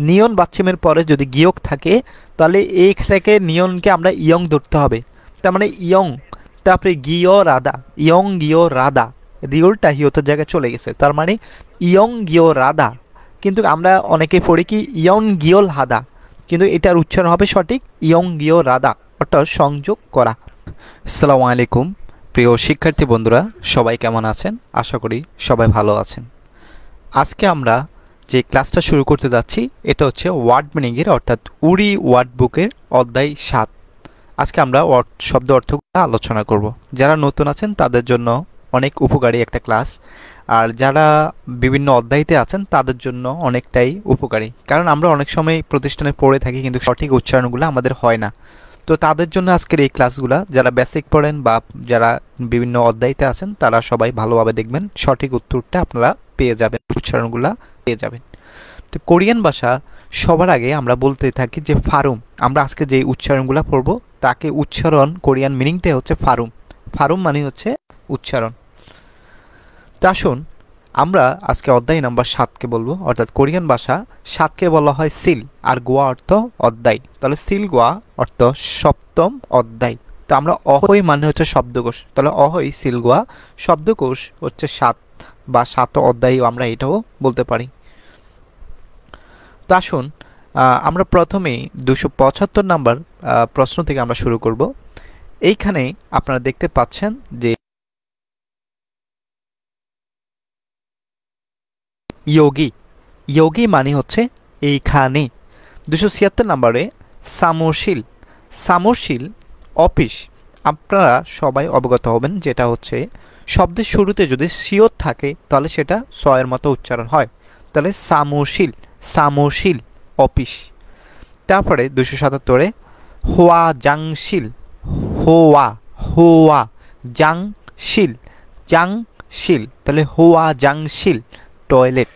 নিয়ন বাচ্চিমের পরে যদি গিয়ক থাকে তাহলে এই থেকে নিয়নকে আমরা ইয়ং ধরতে হবে। তার মানে ইয়ং, তারপরে গিয় রাদা, ইয়ং গিয় রাদা, রিওলটা হিয়তের জায়গায় চলে গেছে, তার মানে ইয়ং গিয় রাদা। কিন্তু আমরা অনেকে পড়ি কি ইয়ং গিয়ল হাদা, কিন্তু এটার উচ্চারণ হবে সঠিক ইয়ং গিয় রাদা, অর্থাৎ সংযোগ করা। আসসালামু আলাইকুম প্রিয় শিক্ষার্থী বন্ধুরা, সবাই কেমন আছেন? আশা করি সবাই ভালো আছেন। আজকে আমরা যে ক্লাসটা শুরু করতে যাচ্ছি এটা হচ্ছে ওয়ার্ড মিনিংয়ের অর্থাৎ উড়ি ওয়ার্ড বুকের অধ্যায় 7। আজকে আমরা শব্দ অর্থগুলো আলোচনা করব। যারা নতুন আছেন তাদের জন্য অনেক উপকারী একটা ক্লাস, আর যারা বিভিন্ন অধ্যায়তে আছেন তাদের জন্য অনেকটাই উপকারী, কারণ আমরা অনেক সময় প্রতিষ্ঠানে পড়ে থাকি কিন্তু সঠিক উচ্চারণগুলো আমাদের হয় না। তো তাদের জন্য আজকের এই ক্লাসগুলো, যারা বেসিক পড়েন বা যারা বিভিন্ন অধ্যায়তে আছেন তারা সবাই ভালোভাবে দেখবেন, সঠিক উত্তরটা আপনারা পেয়ে যাবেন, উচ্চারণগুলো পেয়ে যাবেন। তো কোরিয়ান ভাষা সবার আগে আমরা বলতে থাকি যে ফারুম। আমরা আজকে যে উচ্চারণগুলো পড়ব তাকে উচ্চারণ, কোরিয়ান মিনিংটা হচ্ছে ফারুম। ফারুম মানে হচ্ছে উচ্চারণ। তা আসুন আমরা আজকে অধ্যায় নাম্বার 7কে বলবো, অর্থাৎ কোরিয়ান ভাষা 7কে বলা হয় সিল, আর গোয়া অর্থ অধ্যায়, তাহলে সিল গোয়া অর্থ সপ্তম অধ্যায়। তো আমরা অহই মানে হচ্ছে শব্দকোষ, তাহলে অহই সিল গোয়া শব্দকোষ হচ্ছে 7 বা 7 অধ্যায়, আমরা এটাও বলতে পারি। তো আসুন আমরা প্রথমেই 275 নাম্বার প্রশ্ন থেকে আমরা শুরু করব। এইখানে আপনারা দেখতে পাচ্ছেন যে ইয়োগী, ইয়োগী মানে হচ্ছে এইখানে। 276 নম্বরে সামোশিল, সামোশিল অফিস। আপনারা সবাই অবগত হবেন যেটা হচ্ছে শব্দের শুরুতে যদি সিয়ত থাকে তাহলে সেটা সয়ের মতো উচ্চারণ হয়, তাহলে সামোশিল, সামোশিল অফিস। তারপরে 277-এ হোয়া জাংশিল, হোয়া, হোয়া জাংশিল, জাংশিল, তাহলে হোয়া জাংশিল টয়লেট।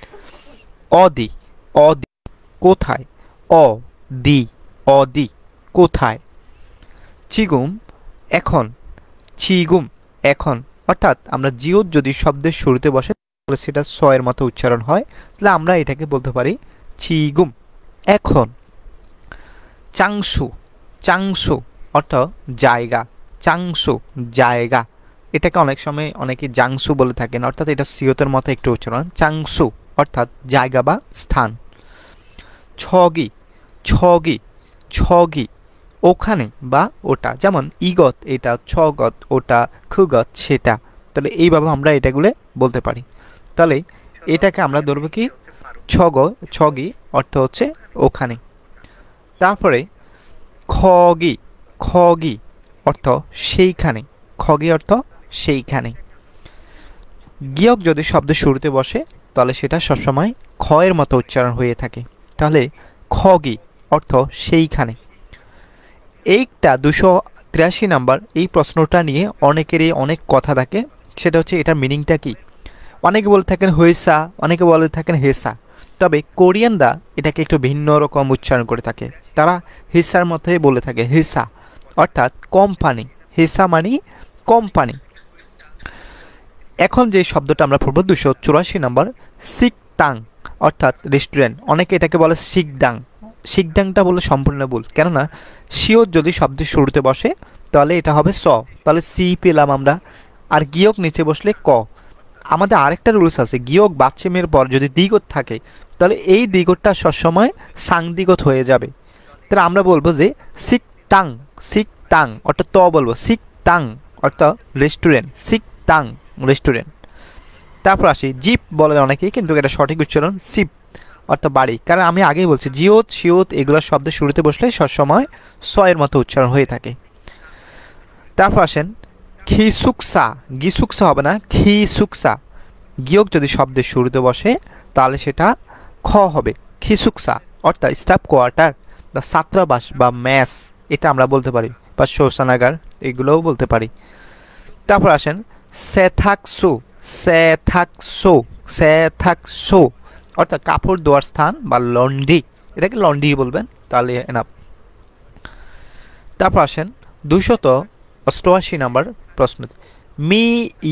অদি, অদি কোথায়, অ দি, অদি কোথায়। চিগুম এখন, চিগুম এখন, অর্থাৎ আমরা জিও যদি শব্দের শুরুতে বসে তাহলে সেটা সয়ের মতো উচ্চারণ হয়, তাহলে আমরা এটাকে বলতে পারি চিগুম এখন। চাংসু, চাংসু অর্থ জায়গা, চাংসু জায়গা, এটাকে অনেক সময় অনেকে জাংসু বলে থাকেন, অর্থাৎ এটা সিয়তের মতো একটু উচ্চারণ, চাংসু অর্থাৎ জায়গা বা স্থান। ছগি, ছগি, ছগি ওখানে বা ওটা, যেমন ইগত এটা, ছগত ওটা, খুগত সেটা, তাহলে এইভাবে আমরা এটাগুলো বলতে পারি। তাহলে এটাকে আমরা ধরবো কি ছগ, ছগি অর্থ হচ্ছে ওখানে। তারপরে খগি, খগি অর্থ সেইখানে, খগি অর্থ সেইখানে। গিয়ক যদি শব্দের শুরুতে বসে তাহলে সেটা সবসময় খয়ের মতো উচ্চারণ হয়ে থাকে, তাহলে খগি অর্থ সেইখানে। এইটা 283 নাম্বার, এই প্রশ্নটা নিয়ে অনেকেরই অনেক কথা থাকে, সেটা হচ্ছে এটার মিনিংটা কি। অনেকে বলে থাকেন হয়েসা, অনেকে বলে থাকেন হেসা, তবে কোরিয়ানরা এটাকে একটু ভিন্ন রকম উচ্চারণ করে থাকে, তারা হেসার মতোই বলে থাকে হেসা, অর্থাৎ কোম্পানি, হেসা মানে কোম্পানি। এখন যে শব্দটা আমরা পড়ব 284 নম্বর, সিকতাং অর্থাৎ রেস্টুরেন্ট, অনেকে এটাকে বলে শিকদাং। শিকদাংটা বলে সম্পূর্ণ ভুল, কেননা শিও যদি শব্দের শুরুতে বসে তাহলে এটা হবে স, তাহলে সি পেলাম আমরা, আর গিয়ক নিচে বসলে ক। আমাদের আরেকটা রুলস আছে, গিয়ক বাচ্চিমের পর যদি দ্বিগত থাকে তাহলে এই দ্বিগতটা সবসময় সাং দ্বিগত হয়ে যাবে, তাহলে আমরা বলবো যে সিকতাং, সিকতাং অর্থাৎ ত বলবো, সিকতাং অর্থাৎ রেস্টুরেন্ট, সিকতাং রেস্টুরেন্ট। তারপর আসি জিপ বলে অনেকেই, কিন্তু এটা সঠিক উচ্চারণ সিপ অর্থাৎ বাড়ি, কারণ আমি আগেই বলছি জিওত শিওত এগুলোর শব্দের শুরুতে বসলে সবসময় সয়ের মতো উচ্চারণ হয়ে থাকে। তারপর আসেন খিসুকসা, গিসুকসা হবে না, খিসুকসা। গিয়ক যদি শব্দের শুরুতে বসে তাহলে সেটা খ হবে, খিসুকসা অর্থাৎ স্টাফ কোয়ার্টার বা ছাত্রাবাস বা ম্যাস, এটা আমরা বলতে পারি, বা শৌচাগার এগুলোও বলতে পারি। তারপর আসেন সেথাকসু, সেথাকসু, সেথাকসু অর্থাৎ কাপড় ধোয়ার স্থান বা লন্ড্রি, এটাকে লন্ড্রি বলবেন তাহলে এনাফ। তারপর আসেন 288 নম্বর প্রশ্ন, মি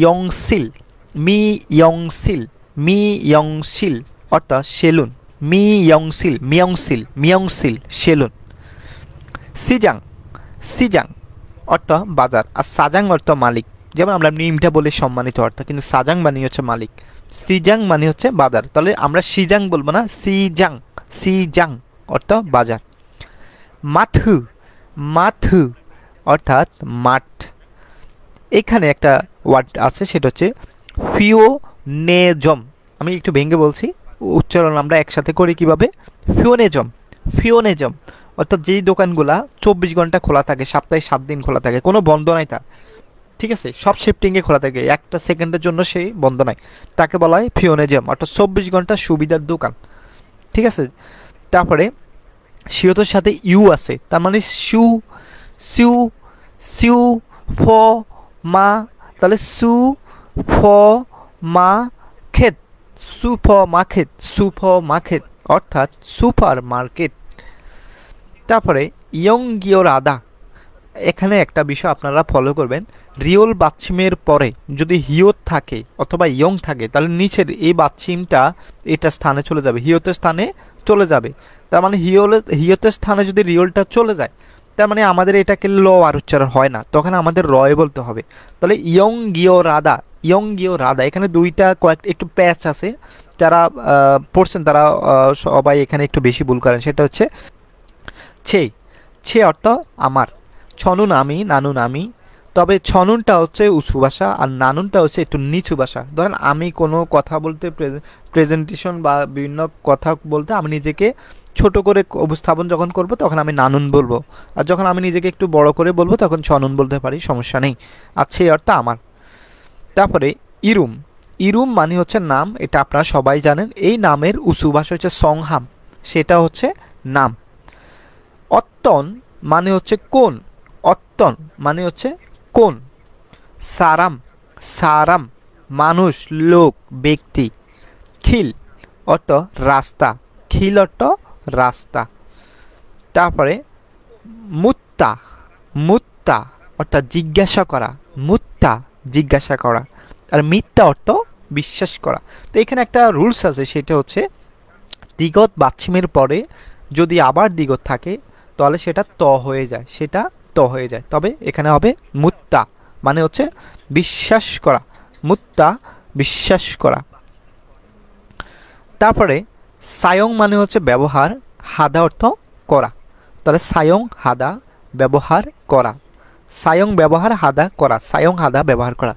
ইয়ংসিল, মি ইয়ংসিল, মি ইয়ংসিল অর্থাৎ সেলুন, মিয়ংসিল সেলুন। সিজাং সিজাং অর্থ বাজার, আর সাজাং অর্থ মালিক। যেমন আমরা নিমটা বলি সম্মানিত অর্থ, কিন্তু সাজাং মানে হচ্ছে মালিক, সিজাং মানে হচ্ছে বাজার। তাহলে আমরা সিজাং বলবো না, সিজাং। সিজাং অর্থ বাজার। মাথু মাথু অর্থাৎ মাঠ। এখানে একটা ওয়ার্ড আছে, সেটা হচ্ছে ফিওনেজম। আমি একটু ভেঙে বলছি, উচ্চারণ আমরা একসাথে করি কিভাবে। ফিওনেজম ফিওনেজম অর্থাৎ যেই দোকানগুলা 24 ঘন্টা খোলা থাকে, সপ্তাহে 7 দিন খোলা থাকে, কোনো বন্ধ নাই তার, ঠিক আছে, সব শিফটিংয়ে খোলা থাকে, একটা সেকেন্ডের জন্য সেই বন্ধ নাই, তাকে বলা হয় ফিওনেজম, অর্থাৎ 24 ঘন্টা সুবিধার দোকান, ঠিক আছে। তারপরে সিওতের সাথে ইউ আছে, তার মানে সু সিউ সিউ ফ মা, তাহলে সু ফ মা খেত, সুপার মার্কেট অর্থাৎ সুপার মার্কেট। তারপরে ইয়ংগিও রাদা, এখানে একটা বিষয় আপনারা ফলো করবেন, রিওল বাচ্চিমের পরে যদি হিয়ত থাকে অথবা ইয়ং থাকে, তাহলে নিচের এই বাচ্চিমটা এটা স্থানে চলে যাবে, হিয়তের স্থানে চলে যাবে। তার মানে হিয়তের স্থানে যদি রিওলটা চলে যায়, তার মানে আমাদের এটাকে ল আর উচ্চারণ হয় না, তখন আমাদের রয় বলতে হবে। তাহলে ইয়ংগিও রাদা, এখানে দুইটা একটু প্যাচ আছে, যারা পড়ছেন তারা সবাই এখানে একটু বেশি ভুল করেন। সেটা হচ্ছে ছে অর্থ আমার, ছনুন আমি, নানুন আমি, তবে ছনুনটা হচ্ছে উঁচু ভাষা আর নানুনটা হচ্ছে একটু নিচু ভাষা। ধরেন আমি কোনো কথা বলতে, প্রেজেন্টেশন বা বিভিন্ন কথা বলতে আমি নিজেকে ছোট করে উপস্থাপন যখন করব তখন আমি নানুন বলবো, আর যখন আমি নিজেকে একটু বড় করে বলবো তখন ছনুন বলতে পারি, সমস্যা নেই। আর ছে অর্থ আমার। তারপরে ইরুম মানে হচ্ছে নাম, এটা আপনারা সবাই জানেন। এই নামের উঁচু ভাষা হচ্ছে সংহাম, সেটা হচ্ছে নাম। অত্তন মানে হচ্ছে কোন, অত্তন মানে হচ্ছে কোন। সারাম মানুষ, লোক, ব্যক্তি। খিল অর্থ রাস্তা, রাস্তা। তারপরে মুত্তা অর্থাৎ জিজ্ঞাসা করা, আর মিথ্যা অর্থ বিশ্বাস করা। তো এখানে একটা রুলস আছে, সেটা হচ্ছে দ্বিগত বাচ্চিমের পরে যদি আবার দ্বিগত থাকে তাহলে সেটা হয়ে যায়, তবে এখানে হবে মুত্তা, মানে হচ্ছে বিশ্বাস করা। তারপরে সায়ং মানে হচ্ছে ব্যবহার, হাদা অর্থ করা, তাহলে সায়ং হাদা ব্যবহার করা, সায়ং হাদা ব্যবহার করা।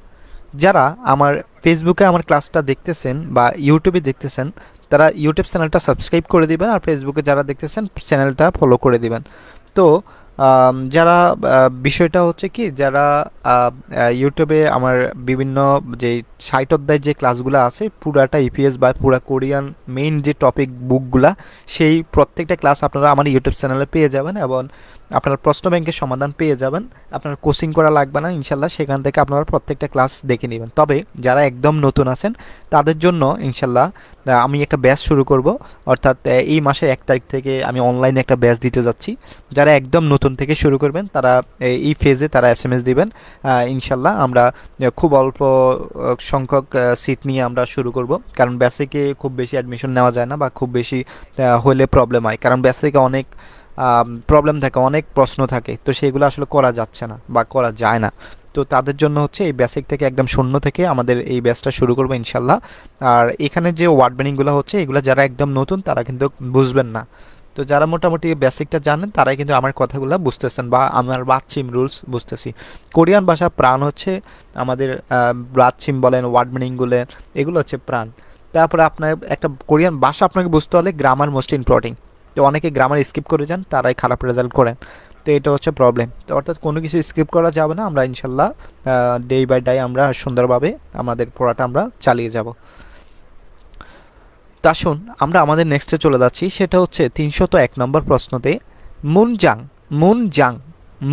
যারা আমার ফেসবুকে আমার ক্লাসটা দেখতেছেন বা ইউটিউবে দেখতেছেন, তারা ইউটিউব চ্যানেলটা সাবস্ক্রাইব করে দিবেন, আর ফেসবুকে যারা দেখতেছেন চ্যানেলটা ফলো করে দিবেন। তো যারা বিষয়টা হচ্ছে কি, যারা ইউটিউবে আমার বিভিন্ন যে 60 অধ্যায়ের যে ক্লাসগুলো আছে, পুরাটা ইপিএস বা পুরা কোরিয়ান মেইন যে টপিক বুকগুলা, সেই প্রত্যেকটা ক্লাস আপনারা আমার ইউটিউব চ্যানেলে পেয়ে যাবেন, এবং আপনারা প্রশ্ন ব্যাংকের সমাধান পেয়ে যাবেন। আপনার কোচিং করা লাগবে না ইনশাল্লাহ, সেখান থেকে আপনারা প্রত্যেকটা ক্লাস দেখে নেবেন। তবে যারা একদম নতুন আছেন তাদের জন্য ইনশাল্লাহ আমি একটা ব্যাচ শুরু করব, অর্থাৎ এই মাসের 1 তারিখ থেকে আমি অনলাইনে একটা ব্যাচ দিতে যাচ্ছি। যারা একদম নতুন থেকে শুরু করবেন তারা এই ফেজে তারা SMS দিবেন, ইনশাল্লাহ আমরা খুব অল্প সংখ্যক সিট নিয়ে আমরা শুরু করব, কারণ বেসিকে খুব বেশি অ্যাডমিশন নেওয়া যায় না, বা খুব বেশি হলে প্রবলেম হয়, কারণ বেসিকে অনেক প্রবলেম থাকে, অনেক প্রশ্ন থাকে, তো সেগুলো আসলে করা যাচ্ছে না বা করা যায় না। তো তাদের জন্য হচ্ছে এই বেসিক থেকে একদম শূন্য থেকে আমাদের এই ব্যাচটা শুরু করবো ইনশাল্লাহ। আর এখানে যে ওয়ার্ড মিনিংগুলো হচ্ছে, এগুলো যারা একদম নতুন তারা কিন্তু বুঝবেন না, তো যারা মোটামুটি বেসিকটা জানেন তারাই কিন্তু আমার কথাগুলো বুঝতেছেন, বা আমার বাচ্চিম রুলস বুঝতেছি। কোরিয়ান ভাষা প্রাণ হচ্ছে আমাদের, বাচ্চিম বলেন, ওয়ার্ড মিনিংগুলো, এগুলো হচ্ছে প্রাণ। তারপরে আপনার একটা কোরিয়ান ভাষা আপনাকে বুঝতে হলে গ্রামার মোস্ট ইম্পর্টেন্ট, তো অনেকে গ্রামার স্কিপ করে যান, তারাই খারাপ রেজাল্ট করেন, তো এটা হচ্ছে প্রবলেম। তো অর্থাৎ কোনো কিছু স্কিপ করা যাবে না, আমরা ইনশাল্লাহ ডে বাই ডে আমরা সুন্দরভাবে আমাদের পড়াটা আমরা চালিয়ে যাব। তা শুন, আমরা আমাদের নেক্সটে চলে যাচ্ছি, সেটা হচ্ছে 301 নম্বর প্রশ্নতে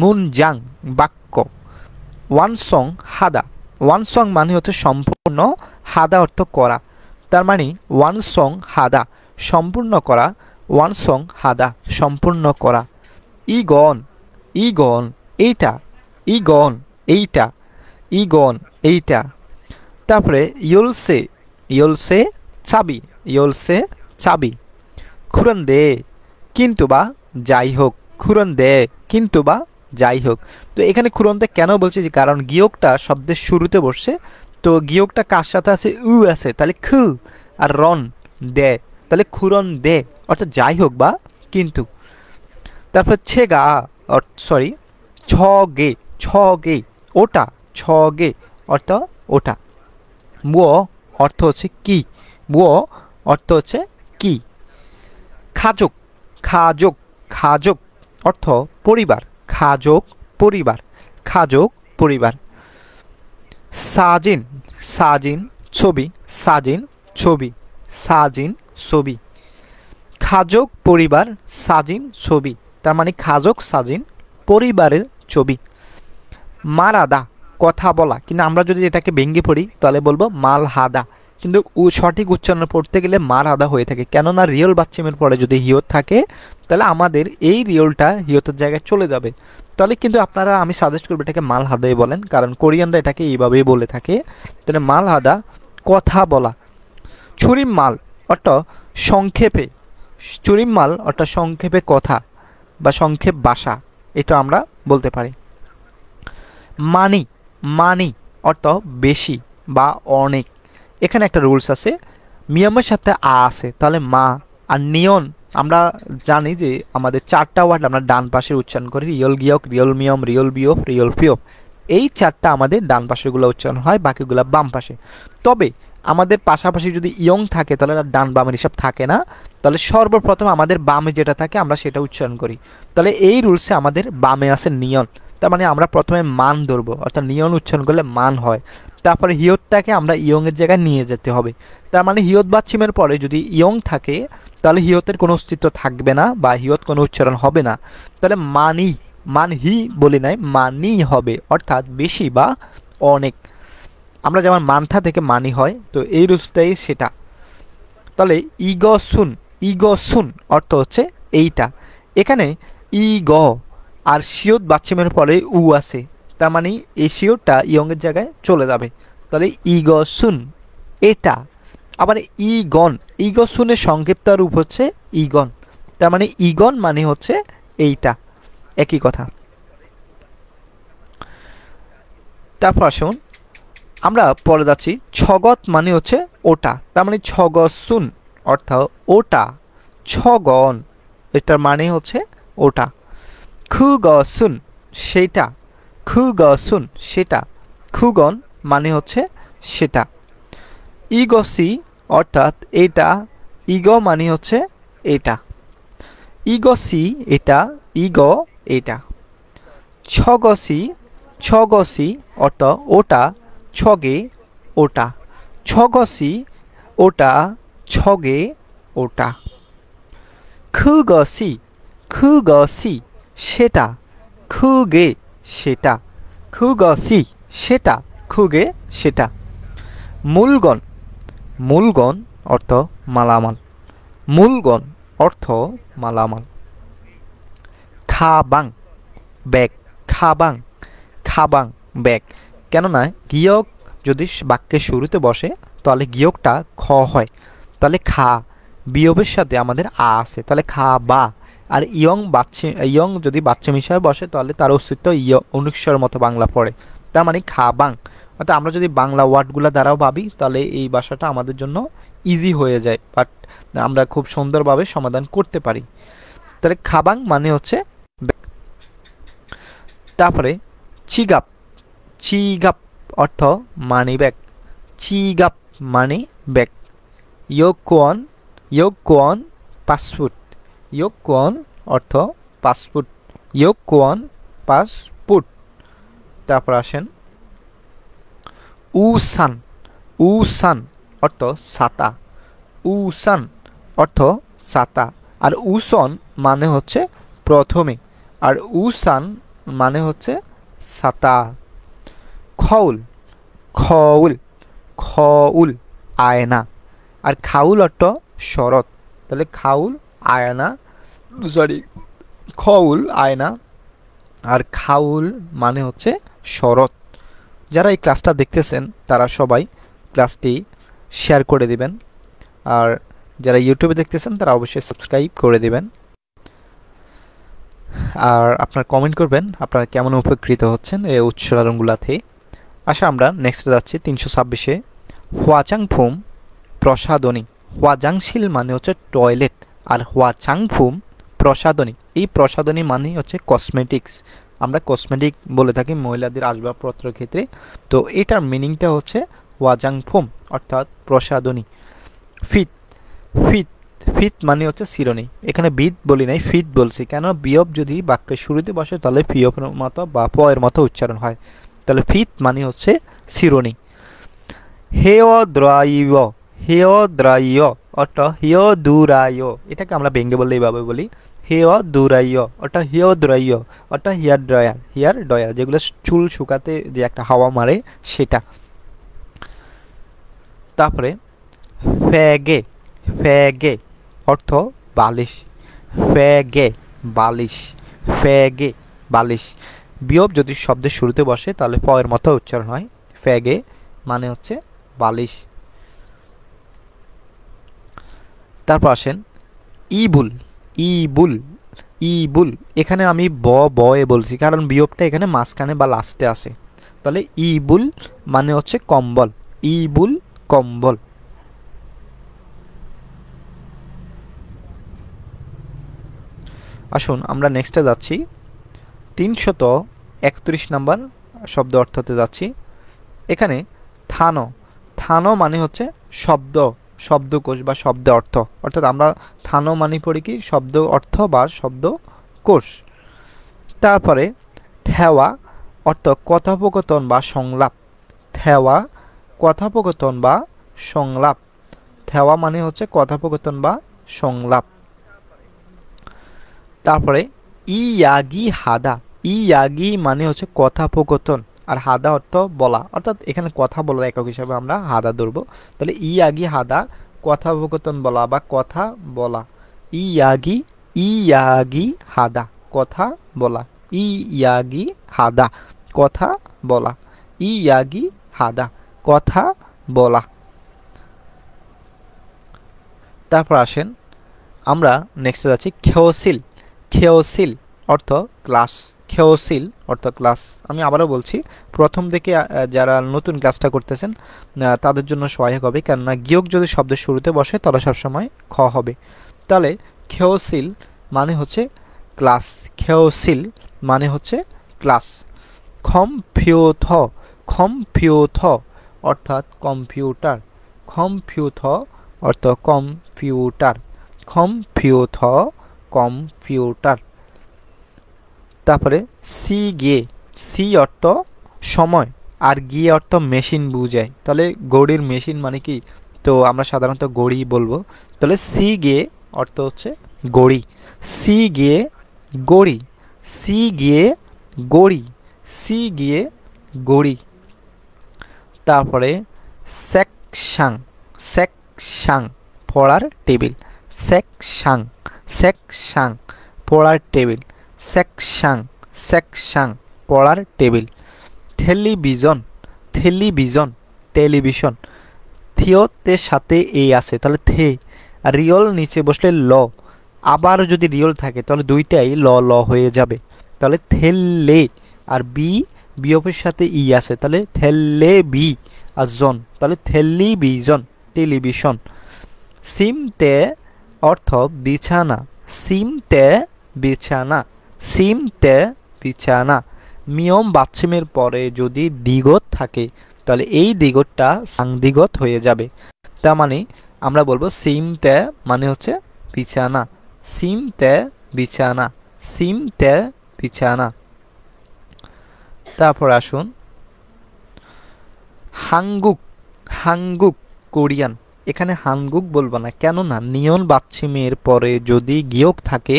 মুনজাং বাক্য। ওয়ানসং মানে হচ্ছে সম্পূর্ণ, হাদা অর্থ করা, তার মানে ওয়ানসং হাদা সম্পূর্ণ করা, ওয়ানসং হাদা সম্পূর্ণ করা। ইগন এইটা, ইগন এইটা। তারপরে ইয়োলসে চাবি, খুরন্দে কিন্তু বা যাই হোক, খুরন্দে কিন্তু বা যাই হোক। তো এখানে খুরন্দে কেন বলছি, যে কারণ গিয়কটা শব্দের শুরুতে বসছে, তো গিয়কটা কার সাথে আছে, আছে, তাহলে খু আর রন দে, তাহলে খুরন দে অর্থাৎ যাই হোক বা কিন্তু। তারপর ছেগা সরি ছগে, ছগে ওটা, ছগে অর্থ ওটা। বুয়ো অর্থ হচ্ছে কি, বুয়ো অর্থ হচ্ছে কি। খাজক, খাজক, খাজক অর্থ পরিবার, খাজক পরিবার, খাজক পরিবার। সাজিন, সাজিন ছবি, সাজিন ছবি, সাজিন ছবি। খাজক পরিবার, সাজিন ছবি, তার মানে খাজক সাজিন পরিবারের ছবি। মারাদা কথা বলা, কিন্তু আমরা যদি এটাকে ভেঙে পড়ি তাহলে বলবো মাল হাদা, কিন্তু সঠিক উচ্চারণ পড়তে গেলে মার হাদা হয়ে থাকে, কেননা রিয়ল বাচ্চামের পরে যদি হিয়ত থাকে তাহলে আমাদের এই রিয়লটা হিয়তের জায়গায় চলে যাবে। তাহলে কিন্তু আপনারা, আমি সাজেস্ট করবো এটাকে মাল হাদাই বলেন, কারণ কোরিয়ানরা এটাকে এইভাবেই বলে থাকে। তাহলে মাল হাদা কথা বলা। ছুরিম মাল অর্থ সংক্ষেপে, ছুরিম মাল অর্থাৎ সংক্ষেপে কথা বা সংক্ষেপ ভাষা, এটা আমরা বলতে পারি। মানি, মানি অর্থ বেশি বা অনেক। এখানে একটা রুলস আছে, মিয়মের সাথে আ আছে, তাহলে মা। আর নিয়ন আমরা জানি যে আমাদের চারটা ওয়ার্ড আমরা ডান পাশে উচ্চারণ করি, রিয়ল গিয়ক, রিয়ল মিয়ম, রিয়ল বিয়প, রিয়ল ফিয়প। এই চারটা আমাদের ডান পাশেগুলো উচ্চারণ হয়, বাকিগুলো বাম পাশে। তবে আমাদের পাশাপাশি যদি ইয়ং থাকে তাহলে ডান বামের হিসাব থাকে না, তাহলে সর্বপ্রথম আমাদের বামে যেটা থাকে আমরা সেটা উচ্চারণ করি। তাহলে এই রুলসে আমাদের বামে আছে নিয়ন, তার মানে আমরা প্রথমে মান ধরবো, অর্থাৎ নিয়ন উচ্চারণ করলে মান হয়। তারপরে হিয়তটাকে আমরা ইয়ংয়ের জায়গায় নিয়ে যেতে হবে, তার মানে হিয়ত বাচ্চিমের পরে যদি ইয়ং থাকে তাহলে হিয়তের কোনো অস্তিত্ব থাকবে না বা হিয়ত কোনো উচ্চারণ হবে না। তাহলে মানি, মানহি বলি নাই, মানি হবে, অর্থাৎ বেশি বা অনেক। আমরা যেমন মানথা থেকে মানি হয়, তো এই রুলসটাই সেটা। তাহলে ইগসুন, ইগসুন অর্থ হচ্ছে এইটা। এখানে ইগ আর শিওত বাচ্চিমের পরে উ আছে, তার মানে এই শিওরটা ইয়ংয়ের জায়গায় চলে যাবে, তাহলে ইগসুন এটা। আবার ইগন, ইগসুনের সংক্ষিপ্ত রূপ হচ্ছে ইগন, তার মানে ইগন মানে হচ্ছে এইটা, একই কথা। তারপর আসুন আমরা পরে যাচ্ছি, ছগত মানে হচ্ছে ওটা, তার মানে ছগসুন অর্থাৎ ওটা, ছগন এটার মানে হচ্ছে ওটা। খুগসুন সেটা, খুগসুন সেটা, খুগন মানে হচ্ছে সেটা। ইগসি অর্থাৎ এটা, ইগ মানে হচ্ছে এটা, ইগসি এটা, ইগ এটা। ছগসি, ছগসি অর্থ ওটা, ছগে ওটা, ছগসি ওটা, ছগে ওটা। খুগসি, খুগসি সেটা, খুগে সেটা, খুগসি সেটা, খুগে সেটা। মূলগণ, মূলগণ অর্থ মালামাল, মূলগণ অর্থ মালামাল। খাবাং ব্যাগ, খাবাং, খাবাং ব্যাগ, কেননা গিয়ক যদি বাক্যের শুরুতে বসে তাহলে গিয়কটা খ হয়, তাহলে খা বিয়োগের সাথে আমাদের আ আছে, তাহলে খা বা। আর ইয়ং বাচ্চা, ইয়ং যদি বাচ্চা হিসাবে বসে তাহলে তার অস্তিত্ব অনুস্বর মতো বাংলা পড়ে, তার মানে খাবাং। অর্থাৎ আমরা যদি বাংলা ওয়ার্ডগুলো দ্বারাও ভাবি তাহলে এই ভাষাটা আমাদের জন্য ইজি হয়ে যায়, বাট আমরা খুব সুন্দরভাবে সমাধান করতে পারি। তাহলে খাবাং মানে হচ্ছে। তারপরে চিগাপ, চিগাপ অর্থ মানি ব্যাগ, চিগাপ মানে ব্যাগ। ইয়োকোয়ান, ইয়োকোয়ান পাসপোর্ট, ইয়োকোয়ান অর্থ পাসপোর্ট, ইয়োকোয়ান পাসপোর্ট। তারপর আসেন উসান, উসান অর্থ ছাতা, উসান অর্থ ছাতা। আর উসন মানে হচ্ছে প্রথমে, আর উসান মানে হচ্ছে ছাতা। খউল, খউল, খউল আয়না। আর খাউল অর্থ শরৎ, তাহলে খাউল আয়না, সরি খউল আয়না, আর খাউল মানে হচ্ছে শরৎ। যারা এই ক্লাসটা দেখতেছেন তারা সবাই ক্লাসটি শেয়ার করে দিবেন, আর যারা ইউটিউবে দেখতেছেন তারা অবশ্যই সাবস্ক্রাইব করে দিবেন, আর আপনারা কমেন্ট করবেন আপনারা কেমন উপকৃত হচ্ছেন এই উচ্চারণগুলাতে। আমরা নেক্সটে যাচ্ছি 326-এ। হুয়াচাংফুম প্রসাধনী। হুয়াজাংশিল মানে হচ্ছে টয়লেট, আর হুয়াচাংফুম প্রসাধনী, এই প্রসাধনী মানে হচ্ছে কসমেটিক্স। আমরা কসমেটিক বলে থাকি মহিলাদের আসবাবপত্রের ক্ষেত্রে। তো এটার মিনিংটা হচ্ছে হুয়াজাংফুম অর্থাৎ প্রসাধনী। ফিত ফিত ফিত মানে হচ্ছে শিরোনি। এখানে বিদ বলি নাই, ফিত বলছি, কেন বিয়ব যদি বাক্যের শুরুতে বসে তাহলে পিয়পের মতো বা পয়ের মতো উচ্চারণ হয়। তাহলে ফিত মানে হচ্ছে শিরোনি। হেয় দ্রাইব, হেয় দ্রাইয় অর্থাৎ হেয় দুরাইয়, এটাকে আমরা ব্যঙ্গে বললে এইভাবে বলি, হেয় দুরাইয় অর্থাৎ হেয় দ্রাইয় অর্থাৎ হেয়ার ড্রায়ার, হেয়ার ড্রায়ার যেগুলো চুল শুকাতে যে একটা হাওয়া মারে সেটা। তারপরে ফ্যাগে, ফ্যাগে অর্থ বালিশ, ফ্যাগে বালিশ, ফ্যাগে বালিশ। বিয়ব যদি শব্দের শুরুতে বসে তাহলে পয়ের মতো উচ্চারণ হয়। ফ্যাগে মানে হচ্ছে বালিশ। তারপর আসেন ইবুল, ইবুল, ইবুল। এখানে আমি বয়ে বলছি কারণ বিয়বটা এখানে মাঝখানে বা লাস্টে আসে। তাহলে ইবুল মানে হচ্ছে কম্বল, ইবুল কম্বল। আসুন আমরা নেক্সটে যাচ্ছি 331 নাম্বার শব্দ অর্থতে যাচ্ছি। এখানে থানো, থানো মানে হচ্ছে শব্দ, শব্দকোষ বা শব্দ অর্থ, অর্থাৎ আমরা থানো মানে পড়ি কি শব্দ অর্থ বা শব্দকোষ। তারপরে থেওয়া অর্থ কথোপকথন বা সংলাপ, থেওয়া কথোপকথন বা সংলাপ, থেওয়া মানে হচ্ছে কথোপকথন বা সংলাপ। তারপরে ইয়াগি হাদা, ইয়াগি মানে হচ্ছে কথোপকথন, আর হাদা অর্থ বলা, অর্থাৎ এখানে কথা বলার একক হিসাবে আমরা হাদা ধরবো। তাহলে ইয়াগি হাদা কথোপকথন বলা বা কথা বলা। ইয়াগি, ইয়াগি হাদা কথা বলা, ইয়াগি হাদা কথা বলা, ইয়াগি হাদা কথা বলা। তারপর আসেন আমরা নেক্সটে যাচ্ছি খেওসিল, খেওসিল অর্থ ক্লাস, খেওসিল অর্থ ক্লাস। আমি আবারও বলছি, প্রথম থেকে যারা নতুন ক্লাসটা করতেছেন তাদের জন্য সহায়ক হবে, কেননা গিয়ক যদি শব্দের শুরুতে বসে তাহলে সবসময় খ হবে। তাহলে খেওসিল মানে হচ্ছে ক্লাস, খেওসিল মানে হচ্ছে ক্লাস। কম্পিউথ, কম্পিউথ অর্থাৎ কম্পিউটার, কম্পিউথ অর্থ কম্পিউটার, কম্পিউথ কম্পিউটার। তারপরে সি গে, সি অর্থ সময়, আর গিয়ে অর্থ মেশিন বুঝায়। তাহলে ঘড়ির মেশিন মানে কি, তো আমরা সাধারণত ঘড়ি বলবো। তাহলে সি গে অর্থ হচ্ছে ঘড়ি, সি গিয়ে ঘড়ি, সি গিয়ে ঘড়ি, সি গিয়ে ঘড়ি। তারপরে সেকশাং, সেকশাং পড়ার টেবিল, সেকশাং, সেকশাং পড়ার টেবিল, সেকশাং, সেকশাং পড়ার টেবিল। টেলিভিশন, টেলিভিশন টেলিভিশন, থিওতে সাথে এই আছে তাহলে থে, আর রিয়ল নিচে বসলে ল, আবার যদি রিয়ল থাকে তাহলে দুইটাই ল ল হয়ে যাবে। তাহলে থেললে, আর বি বিয়পের সাথে ই আছে তাহলে থেললে বি, আর জন তাহলে টেলিভিশন, টেলিভিশন। সিমতে অর্থ বিছানা, সিমতে বিছানা, সিমতে বিছানা। মিয়ম বাচ্চিমের পরে যদি দিগত থাকে তাহলে এই দিগতটা সাংদিগত হয়ে যাবে। তার মানে আমরা বলবো সিমতে মানে হচ্ছে বিছানা, সিমতে বিছানা, সিমতে বিছানা। তারপর আসুন হাঙ্গুক, হাঙ্গুক কোরিয়ান। এখানে হাঙ্গুক বলবো না, কেননা নিয়ন বাচ্চিমের পরে যদি গিয়ক থাকে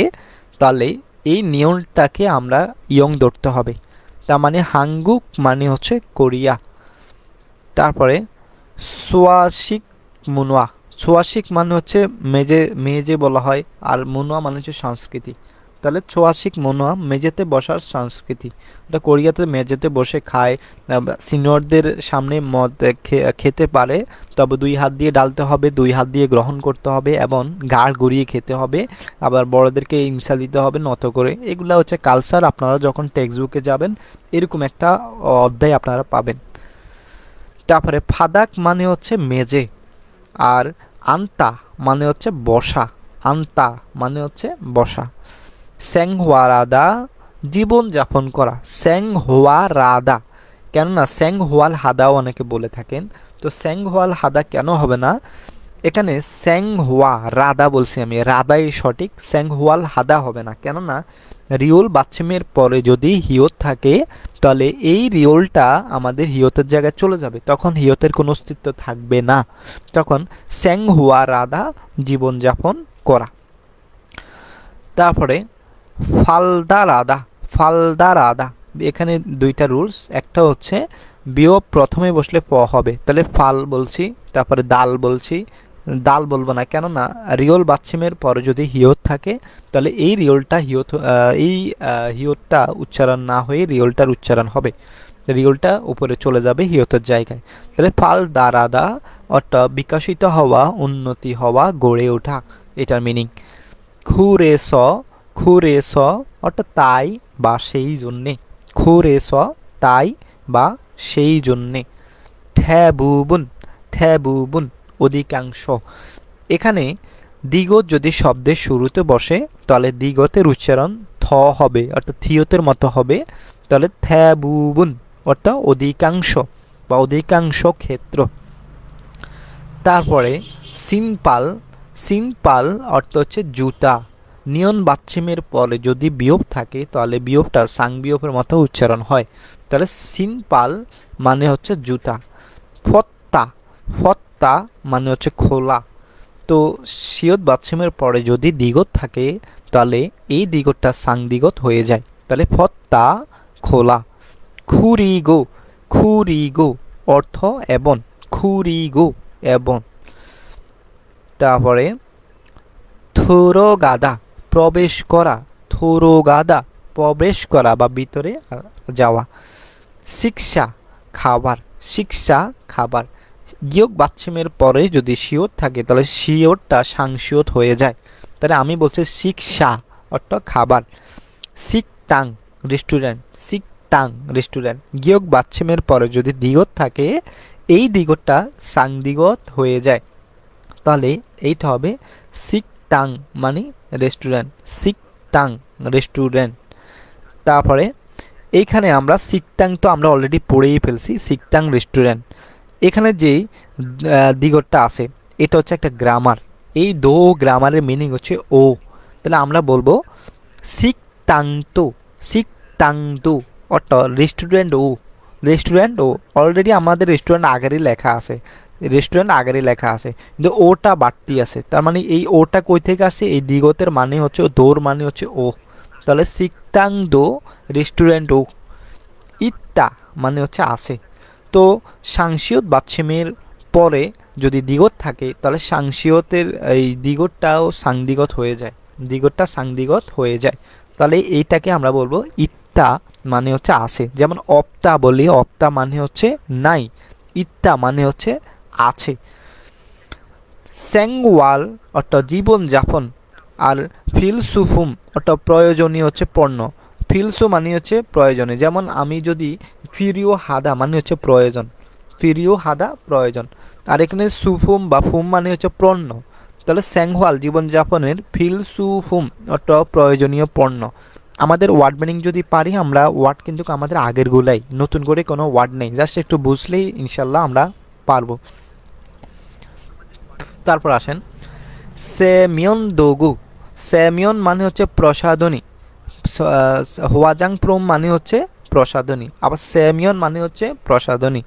তাহলে এই নিয়নটাকে আমরা ইয়ং ধরতে হবে। তার মানে হাঙ্গুক মানে হচ্ছে কোরিয়া। তারপরে সোয়াশিক মুনোয়া, সোয়াশিক মানে হচ্ছে মেজে মেজে বলা হয়, আর মুনোয়া মানে হচ্ছে সংস্কৃতি। তাহলে ছোয়াশিক মনোয়া মেঝেতে বসার সংস্কৃতি, এটা কোরিয়াতে মেঝেতে বসে খায়, সিনিয়রদের সামনে মদ খেতে পারে, তবে 2 হাত দিয়ে ডালতে হবে, 2 হাত দিয়ে গ্রহণ করতে হবে এবং ঘাড় ঘুরিয়ে খেতে হবে, আবার বড়দেরকে হিংসা দিতে হবে নত করে। এগুলা হচ্ছে কালচার। আপনারা যখন টেক্সট বুকে যাবেন এরকম একটা অধ্যায় আপনারা পাবেন। তারপরে ফাদাক মানে হচ্ছে মেজে, আর আন্তা মানে হচ্ছে বসা, আন্তা মানে হচ্ছে বসা। স্যাংহোয়ারাদা জীবন যাপন করা, স্যাংহোয়ারাদা, কেননা স্যাংহোয়াল হাদাও অনেকে বলে থাকেন, তো স্যাংহোয়াল হাদা কেন হবে না, এখানে স্যাংহোয়া রাদা বলছি আমি, রাদাই সঠিক, স্যাংহোয়াল হাদা হবে না, কেননা রিওল বাচ্চামের পরে যদি হিয়ত থাকে তাহলে এই রিওলটা আমাদের হিয়তের জায়গায় চলে যাবে, তখন হিয়তের কোনো অস্তিত্ব থাকবে না, তখন স্যাংহোয়া রাদা জীবনযাপন করা। তারপরে ফালদা রাদা, ফালদা রাদা, এখানে 2টা রুলস, একটা হচ্ছে বিয়োগ প্রথমে বসলে প হবে, তাহলে ফাল বলছি, তারপরে দাল বলছি, দাল বলবো না, কেননা রিওল বাচ্চিমের পরে যদি হিয়ত থাকে তাহলে এই রিওলটা হিয়তটা উচ্চারণ না হয়ে রিওলটার উচ্চারণ হবে, রিওলটা উপরে চলে যাবে হিয়তের জায়গায়। তাহলে ফাল দারাদা অর্থাৎ বিকশিত হওয়া, উন্নতি হওয়া, গড়ে ওঠা, এটার মিনিং। খুরেস, খুরেস অর্থাৎ তাই বা সেই জন্যে, খুরেস তাই বা সেই জন্যে। থ্যাবুবুন, থ্যাবুবুন অধিকাংশ, এখানে দ্বিগত যদি শব্দের শুরুতে বসে তাহলে দ্বিগতের উচ্চারণ থ হবে, অর্থাৎ থিয়তের মতো হবে, তাহলে থ্যাবুবুন অর্থাৎ অধিকাংশ বা অধিকাংশ ক্ষেত্র। তারপরে সিনপাল, সিনপাল অর্থ হচ্ছে জুতা, নিয়ন বাচ্চিমের পরে যদি বিয়োগ থাকে তাহলে বিয়োগটা সাং বিয়োগের মতো উচ্চারণ হয়, তাহলে সিনপাল মানে হচ্ছে জুতা। ফত্তা, ফত্তা মানে হচ্ছে খোলা, তো সিয়ত বাচ্চিমের পরে যদি দ্বিগত থাকে তাহলে এই দ্বিগতটা সাং দ্বিগত হয়ে যায়, তাহলে ফত্তা খোলা। খুরিগো, খুরিগো অর্থ এবং, খুরিগো এবং। তারপরে থোরোগাদা প্রবেশ করা, থোরোগাদা প্রবেশ করা বা ভিতরে যাওয়া। শিক্ষা খাবার, শিক্ষা খাবার, গিয়ক বাচ্চিমের পরে যদি শিওর থাকে তাহলে শিওরটা সাংশিয়ত হয়ে যায়, তাহলে আমি বলছি শিক্ষা অর্থাৎ খাবার। সিকতাং রেস্টুরেন্ট, সিকতাং রেস্টুরেন্ট, গিয়ক বাচ্চিমের পরে যদি দ্বিগত থাকে এই দ্বিগতটা সাং দ্বিগত হয়ে যায়, তাহলে এইটা হবে সিকতাং মানে রেস্টুরেন্ট, সিকতাং রেস্টুরেন্ট। তারপরে এইখানে আমরা সিকতাং তো আমরা অলরেডি পড়েই ফেলছি, সিকতাং রেস্টুরেন্ট, এখানে যেই দ্বিগতটা আছে এটা হচ্ছে একটা গ্রামার, এই দো গ্রামারের মিনিং হচ্ছে ও, তাহলে আমরা বলবো সিকতাংতো, সিকতাংতো অর্থাৎ রেস্টুরেন্ট ও, রেস্টুরেন্ট ও, অলরেডি আমাদের রেস্টুরেন্ট আগেরই লেখা আছে, রেস্টুরেন্ট আগেরই লেখা আছে, কিন্তু ওটা বাড়তি আছে, তার মানে এই ওটা কই থেকে আসছে, এই দ্বিগতের মানে হচ্ছে দোর মানে হচ্ছে ও, তাহলে সিকতাং দো রেস্টুরেন্ট ও। ইত্তা মানে হচ্ছে আছে, তো সাংশিয়ত বাচ্চিমের পরে যদি দ্বিগত থাকে তাহলে সাংশিয়তের এই দ্বিগতটাও সাংদিগত হয়ে যায়, দ্বিগতটা সাংদিগত হয়ে যায়, তাহলে এইটাকে আমরা বলবো ইত্তা মানে হচ্ছে আছে, যেমন অপ্তা বলি, অপ্তা মানে হচ্ছে নাই, ইত্তা মানে হচ্ছে আছে। স্যাংওয়াল অর্থাৎ জীবনযাপন, আর ফিলসুফুম অর্থাৎ প্রয়োজনীয় হচ্ছে পণ্য, ফিলসু মানে হচ্ছে প্রয়োজনীয়, যেমন আমি যদি ফিরিও হাদা মানে হচ্ছে প্রয়োজন, ফিরিও হাদা প্রয়োজন, আর এখানে সুফুম বা ফুম মানে হচ্ছে পণ্য, তাহলে স্যাংওয়াল জীবনযাপনের ফিলসুফুম অর্থাৎ প্রয়োজনীয় পণ্য। আমাদের ওয়ার্ড মিনিং যদি পারি আমরা ওয়ার্ড কিন্তু আমাদের আগের গুলাই, নতুন করে কোনো ওয়ার্ড নেই, জাস্ট একটু বুঝলেই ইনশাল্লাহ আমরা পারবো। তারপর আসেন সেমিয়ন দোগু, সেমিয়ন মানে হচ্ছে প্রসাধনী, হোয়াজাং প্রোম মানে হচ্ছে প্রসাধনী, আবার সেমিয়ন মানে হচ্ছে প্রসাধনী,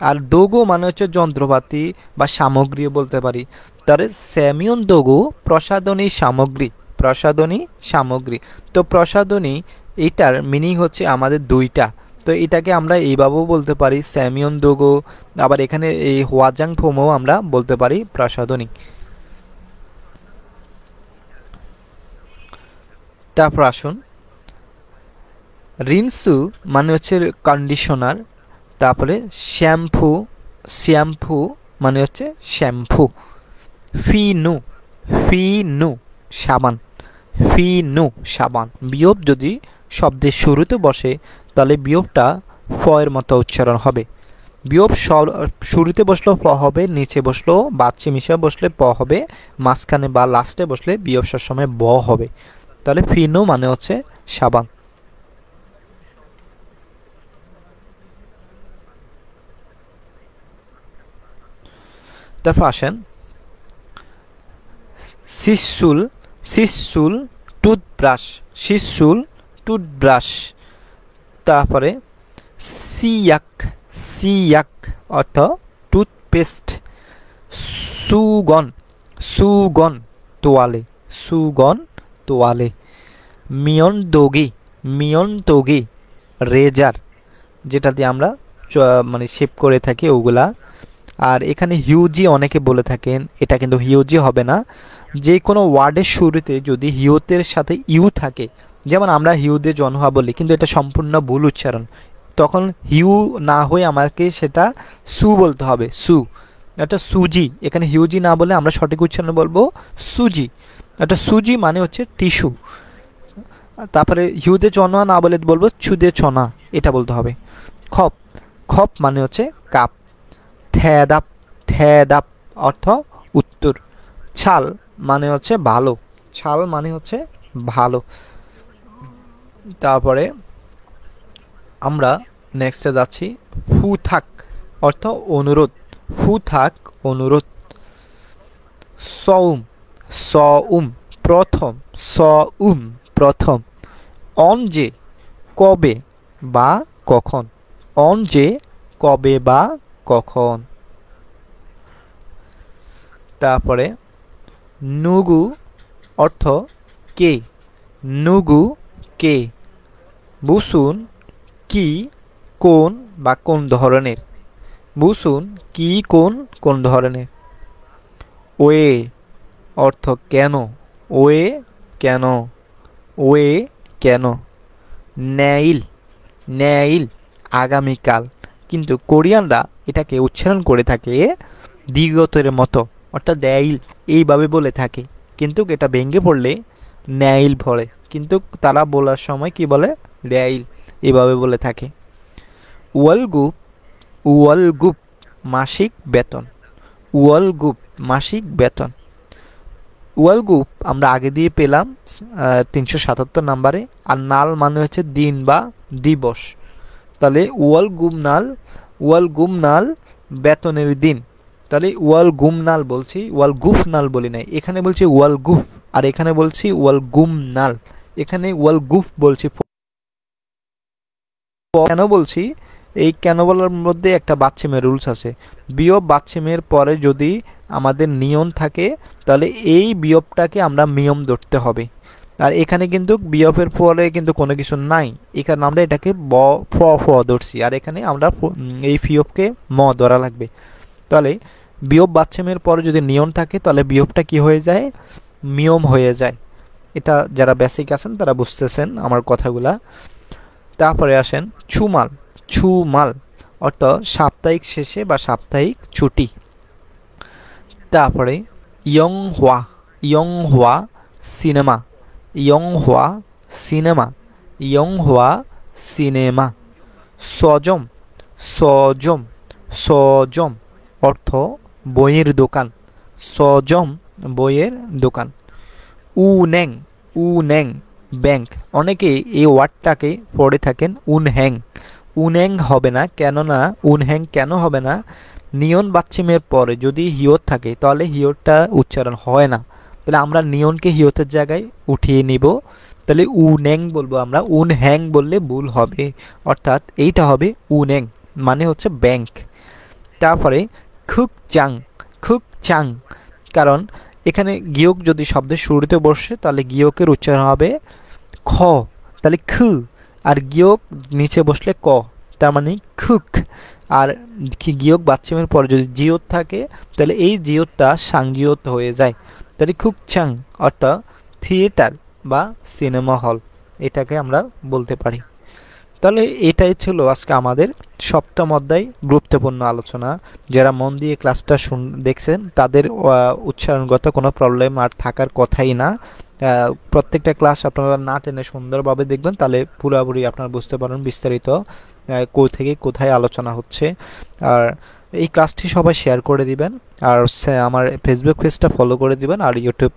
আর দোগু মানে হচ্ছে যন্ত্রপাতি বা সামগ্রী বলতে পারি, তাহলে সেমিয়ন দোগু প্রসাধনী সামগ্রী, প্রসাধনী সামগ্রী, তো প্রসাধনী এইটার মিনিং হচ্ছে আমাদের 2টা, তো এটাকে আমরা এইভাবেও বলতে পারি সেমিয়ন দোগু, আবার এখানে এই হোয়াজাং প্রোমও আমরা বলতে পারি প্রসাধনী। তারপর আসুন, রিনসু মানে হচ্ছে কন্ডিশনার। তারপরে শ্যাম্পু, শ্যাম্পু মানে হচ্ছে শ্যাম্পু। ফিনু, ফিনু সাবান, ফিনু সাবান। বিয়োগ যদি শব্দের শুরুতে বসে তাহলে বিয়োগটা ফ এর মতো উচ্চারণ হবে। বিয়োগ শুরুতে বসলেও প হবে, নিচে বসলেও বাচ্চা মিশে বসলে প হবে, মাঝখানে বা লাস্টে বসলে বিয়োগ সময় ব হবে। তাহলে ফিনু মানে হচ্ছে সাবান। তারপর আসেন, শিশুল, শিশুল টুথব্রাশ, শিশুল টুথব্রাশ। তারপরে সিয়াক, সিয়াক অর্থ টুথপেস্ট। সুগন, সুগন তোয়ালে, সুগন তোয়ালে। মিয়ন দোগি, মিয়ন তোগি রেজার, যেটা দিয়ে আমরা মানে শেপ করে থাকি ওগুলা। আর এখানে হিউজি অনেকে বলে থাকেন, এটা কিন্তু হিউজি হবে না। যে কোনো ওয়ার্ডের শুরুতে যদি হিউতের সাথে ইউ থাকে, যেমন আমরা হিউদে জনহা বলি, কিন্তু এটা সম্পূর্ণ ভুল উচ্চারণ। তখন হিউ না হয়ে আমাকে সেটা সু বলতে হবে, সু। এটা সুজি, এখানে হিউজি না বলে আমরা সঠিক উচ্চারণ বলবো সুজি। এটা সুজি মানে হচ্ছে টিস্যু। তারপরে হিউদে চনা না বলে বলবো ছুদে চনা, এটা বলতে হবে। খপ, খপ মানে হচ্ছে কাপ। থ্যাদাপ, থ্যাদাপ অর্থ উত্তর। ছাল মানে হচ্ছে ভালো, ছাল মানে হচ্ছে ভালো। তারপরে আমরা নেক্সটে যাচ্ছি, ফুথাক অর্থ অনুরোধ, ফুথাক অনুরোধ। সউম, সউম প্রথম, সউম প্রথম। অনজে কবে বা কখন, অনজে কবে বা কখন। তারপরে নুগু অর্থ কে, নুগু কে। বুসুন কি কোন বা কোন ধরনের, বুসুন কি কোন কোন ধরনের। ওয়ে অর্থ কেন, ওয়ে কেন, ওয়ে কেন। নেইল, নেইল আগামীকাল, কিন্তু কোরিয়ানরা এটাকে উচ্চারণ করে থাকে দ্বিগতের মতো, অর্থাৎ দেইল এইভাবে বলে থাকে, কিন্তু এটা ভেঙে পড়লে নেইল বলে, কিন্তু তারা বলার সময় কি বলে দেইল এইভাবে বলে থাকে। ওয়ালগুপ, ওয়ালগুপ মাসিক বেতন, ওয়ালগুপ মাসিক বেতন। ওয়ালগুপ আমরা আগে দিয়ে পেলাম 377 নাম্বারে। আর নাল মানে হচ্ছে দিন বা দিবস। তাহলে ওয়ালগুম নাল, ওয়ালগুম নাল বেতনের দিন। তাহলে ওয়ালগুম নাল বলছি, ওয়ালগুফ নাল বলি নাই, এখানে বলছি ওয়ালগুফ, আর এখানে বলছি ওয়ালগুম নাল। এখানে ওয়ালগুফ বলছি কেন বলছি, এই কেন বলার মধ্যে একটা বাচ্চিমের রুলস আছে। বিয়োগ বাচ্চিমের পরে যদি আমাদের নিয়ম থাকে তাহলে এই বিয়োগটাকে আমরা নিয়ম ধরতে হবে। আর এখানে কিন্তু বিয়োগের পরে কিন্তু কোনো কিছু নাই, এখানে আমরা এটাকে ব ফ ফ ধরছি, আর এখানে আমরা এই বিয়োগকে ম ধরা লাগবে। তাহলে বিয়োগ বাচ্চিমের পরে যদি নিয়ম থাকে তাহলে বিয়োগটা কি হয়ে যায়, নিয়ম হয়ে যায়। এটা যারা বেসিক আছেন তারা বুঝতেছেন আমার কথাগুলা। তারপরে আসেন ছুমাল, ছুমাল অর্থ সাপ্তাহিক শেষে বা সাপ্তাহিক ছুটি। তারপরে ইয়ংহোয়া, ইয়ংহোয়া সিনেমা, ইয়ংহোয়া সিনেমা, ইয়ংহোয়া সিনেমা। সজম, সজম, সজম অর্থ বইয়ের দোকান, সজম বইয়ের দোকান। উন্যাং, উন্যাং ব্যাংক, অনেকে এই ওয়ার্ডটাকে পড়ে থাকেন উনহ্যাং, উনহ্যাং হবে না, কেননা উনহ্যাং কেন হবে না, নিয়ন বাচ্চিমের পরে যদি হিয়ত থাকে তাহলে হিয়তটা উচ্চারণ হয় না। তাহলে আমরা নিয়নকে হিয়তের জায়গায় উঠিয়ে নিব, তাহলে উন্যাং বলবো আমরা, উনহ্যাং বললে ভুল হবে, অর্থাৎ এইটা হবে উন্যাং মানে হচ্ছে ব্যাংক। তারপরে খুক চাং, খুক চাং, কারণ এখানে গিয়ক যদি শব্দের শুরুতে বসে তাহলে গিয়কের উচ্চারণ হবে খ, তাহলে খ, আর গিয়ক নিচে বসলে ক, তার মানে খুক। আর গিয়ক বাচ্চিমের পরে যদি জিয়ত থাকে তাহলে এই জিয়তটা সাংজিয়ত হয়ে যায়, তাহলে খুক চাং অর্থাৎ থিয়েটার, বা সিনেমা হল, এটাকে আমরা বলতে পারি। তাহলে এটাই ছিল আজকে আমাদের সপ্তম অধ্যায় গুরুত্বপূর্ণ আলোচনা। যারা মন দিয়ে ক্লাসটা দেখছেন তাদের উচ্চারণগত কোনো প্রবলেম আর থাকার কথাই না। প্রত্যেকটা ক্লাস আপনারা না টেনে সুন্দরভাবে দেখবেন, তাহলে পুরোপুরি আপনারা বুঝতে পারবেন বিস্তারিত থেকে কোথায় আলোচনা হচ্ছে। আর এই ক্লাসটি সবাই শেয়ার করে দিবেন, আর আমার ফেসবুক পেজটা ফলো করে দিবেন, আর ইউটিউব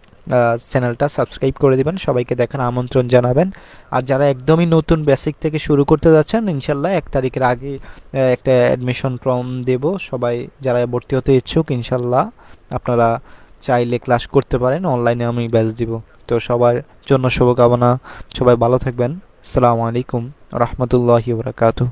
চ্যানেলটা সাবস্ক্রাইব করে দিবেন, সবাইকে দেখার আমন্ত্রণ জানাবেন। আর যারা একদমই নতুন বেসিক থেকে শুরু করতে যাচ্ছেন, ইনশাল্লাহ 1 তারিখের আগে একটা অ্যাডমিশন ফর্ম দেব। সবাই যারা ভর্তি হতে ইচ্ছুক ইনশাল্লাহ আপনারা চাইলে ক্লাস করতে পারেন, অনলাইনে আমি ব্যাচ দিব। তো সবার জন্য শুভকামনা, সবাই ভালো থাকবেন। আসসালামু আলাইকুম রহমতুল্লাহি ওয়া বারাকাতুহু।